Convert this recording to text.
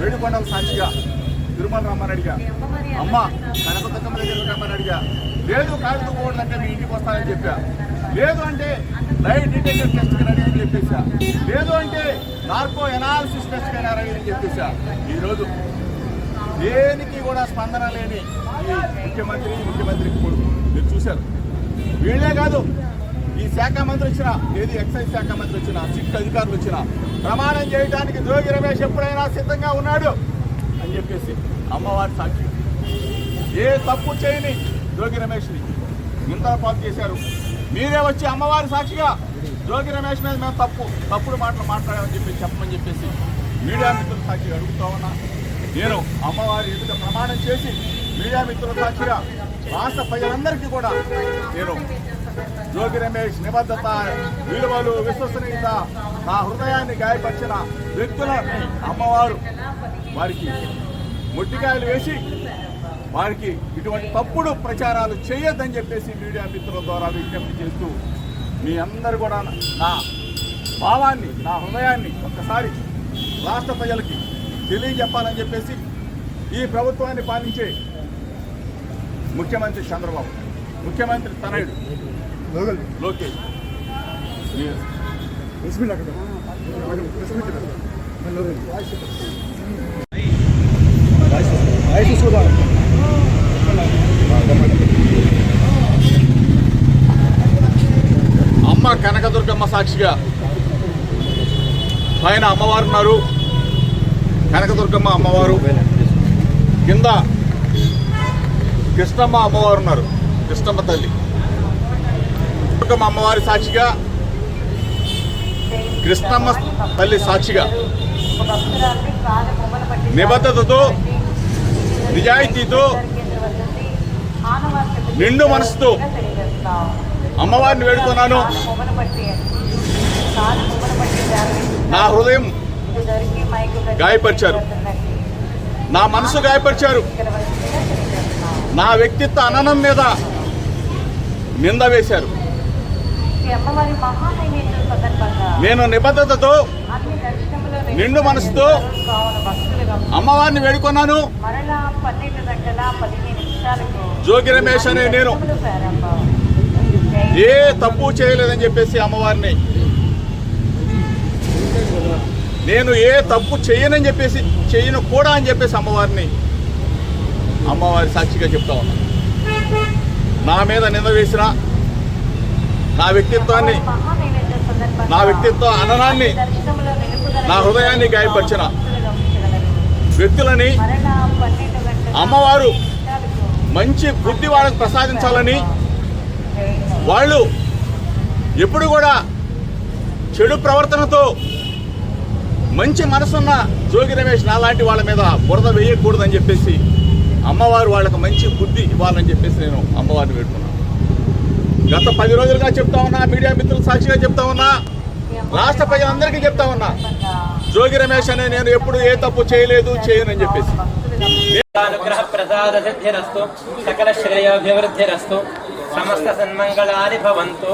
వేడుకొండల సాక్షిగా తిరుమల రమ్మనడిగా, అమ్మ కనకదుర్గమ్మ దగ్గర రమ్మనడిగా. లేదు కాళ్ళు పోవాలంటే మీ ఇంటికి వస్తానని చెప్పా. లేదు అంటే లైవ్ డిటెక్టర్ టెస్ట్కి రెడీ అని చెప్పేసా. లేదు అంటే నార్కో ఎనాలిసిస్ టెస్ట్కి అయినా రెడీ అని చెప్పేసా. ఈరోజు దేనికి కూడా స్పందన లేని ఈ ముఖ్యమంత్రికి కొడుకు మీరు చూశారు. వీళ్ళే కాదు, ఈ శాఖ మంత్రి వచ్చిన, ఏది ఎక్సైజ్ శాఖ మంత్రి వచ్చిన, సిట్ అధికారులు వచ్చిన ప్రమాణం చేయడానికి జోగి రమేష్ ఎప్పుడైనా సిద్ధంగా ఉన్నాడు అని చెప్పేసి అమ్మవారి సాక్షి. ఏ తప్పు చేయని జోగి రమేష్ని ఇంతలో పాటు చేశారు. మీరే వచ్చి అమ్మవారి సాక్షిగా జోగి రమేష్ మీద మేము తప్పుడు మాటలు మాట్లాడామని చెప్పమని చెప్పేసి మీడియా మిత్రుల సాక్షిగా అడుగుతా ఉన్నా. నేను అమ్మవారి ఎదుట ప్రమాణం చేసి మీడియా మిత్రుల సాక్షిగా రాష్ట్ర ప్రజలందరికీ కూడా నేను జోగి రమేష్ నిబద్ధత, విలువలు, విశ్వసనీయత, నా హృదయాన్ని గాయపరిచిన వ్యక్తులని అమ్మవారు వారికి ముట్టికాయలు వేసి వారికి ఇటువంటి తప్పుడు ప్రచారాలు చేయొద్దని చెప్పేసి మీడియా మిత్రుల ద్వారా విజ్ఞప్తి చేస్తూ మీ అందరూ కూడా నా భావాన్ని, నా హృదయాన్ని ఒక్కసారి రాష్ట్ర ప్రజలకి తెలియజెప్పాలని చెప్పేసి ఈ ప్రభుత్వాన్ని పాలించే ముఖ్యమంత్రి చంద్రబాబు, ముఖ్యమంత్రి తనయుడు లోకేష్ అమ్మ కనకదుర్గమ్మ సాక్షిగా పైన అమ్మవారు ఉన్నారు, కనకదుర్గమ్మ అమ్మవారు, కింద కృష్ణమ్మ అమ్మవారు ఉన్నారు, కృష్ణమ్మ తల్లి. దుర్గమ్మ అమ్మవారి సాక్షిగా, కృష్ణమ్మ తల్లి సాక్షిగా నిబద్ధతతో, నిజాయితీతో, నిండు మనసుతో అమ్మవారిని వేడుకున్నాను. నా హృదయం గాయపరిచారు, నా మనసు గాయపరిచారు, నా వ్యక్తిత్వ అననం మీద నింద వేశారు. నేను నిబద్ధతతో, నిండు మనసుతో అమ్మవారిని వేడుకున్నాను. జోగి రమేష్ అనే నేను ఏ తప్పు చేయలేదని చెప్పేసి అమ్మవారిని, నేను ఏ తప్పు చేయనని చెప్పేసి, చేయను కూడా అని చెప్పేసి అమ్మవారి సాక్షిగా చెప్తా ఉన్నా. నా మీద నింద వేసిన, నా వ్యక్తిత్వ అననాన్ని, నా హృదయాన్ని గాయపరిచిన వ్యక్తులని అమ్మవారు మంచి బుద్ధి వాళ్ళకి ప్రసాదించాలని, వాళ్ళు ఎప్పుడు కూడా చెడు ప్రవర్తనతో మంచి మనసున్న జోగి రమేష్ నాలాంటి వాళ్ళ మీద బురద వేయకూడదని చెప్పేసి అమ్మవారు వాళ్ళకి మంచి బుద్ధి ఇవ్వాలని చెప్పేసి నేను అమ్మవారిని పెట్టుకున్నాను. గత 10 రోజులుగా చెప్తా ఉన్నా, మీడియా మిత్రుల సాక్షిగా చెప్తా ఉన్నా, రాష్ట్ర ప్రజలందరికీ చెప్తా ఉన్నా, జోగి రమేష్ అనే నేను ఎప్పుడు ఏ తప్పు చేయలేదు, చేయనని చెప్పేసి. అనుగ్రహ ప్రసాద సిద్ధిరస్తు, సకల శ్రేయోభివృద్ధిరస్తు, సమస్త సన్మంగళాని భవంతు.